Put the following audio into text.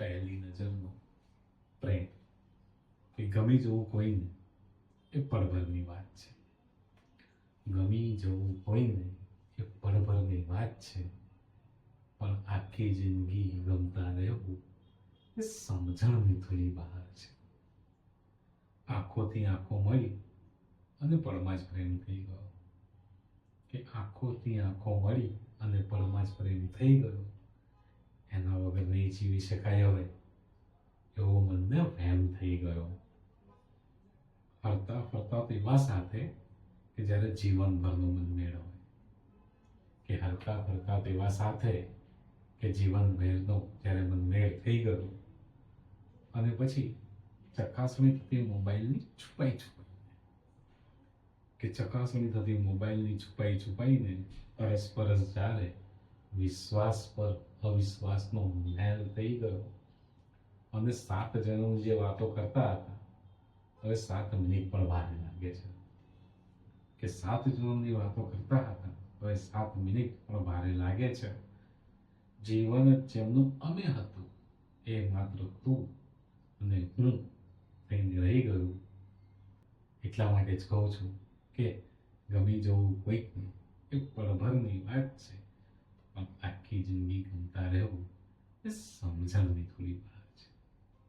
પહેલી નજરનો પ્રેમ કે ગમી જવું કોઈને એ પળભરની વાત છે. ગમી જવું કોઈને એ પળભરની વાત છે, પણ આખી જિંદગી ગમતા રહેવું એ સમજણની થોડી બહાર છે. આંખોથી આંખો મળી અને પળમાં જ પ્રેમ થઈ ગયો, કે આંખોથી આંખો મળી અને પળમાં જ પ્રેમ થઈ ગયો, એના વગર નહીં જીવી શકાય હવે એવો મનને વહેમ થઈ ગયો. ફરતા ફરતા તેવા સાથે કે જ્યારે જીવનભરનો મનમેળ હોય, કે હરતા ફરતા તેવા સાથે કે જીવનભરનો જ્યારે મનમેળ થઈ ગયો અને પછી ચકાસણી થતી મોબાઈલની છુપાઈ કે ચકાસણી થતી મોબાઈલની છુપાઈને પરસ્પરસ જ્યારે વિશ્વાસ પર અવિશ્વાસનો મેલ થઈ ગયો અને 7 જણો જે વાતો કરતા હતા હવે 7 મિનિટ પણ ભારે લાગે છે, કે 7 જણોની વાતો કરતા હતા હવે 7 મિનિટ પણ ભારે લાગે છે. જીવન જ જેમનું અમે હતું એ માત્ર તું અને હું થઈને રહી ગયું. એટલા માટે જ કહું છું કે ગમી જવું કોઈકને એ પળભરની વાત છે, પણ આખી જિંદગી ગમતા રહેવું એ સમજણની થોડી વાત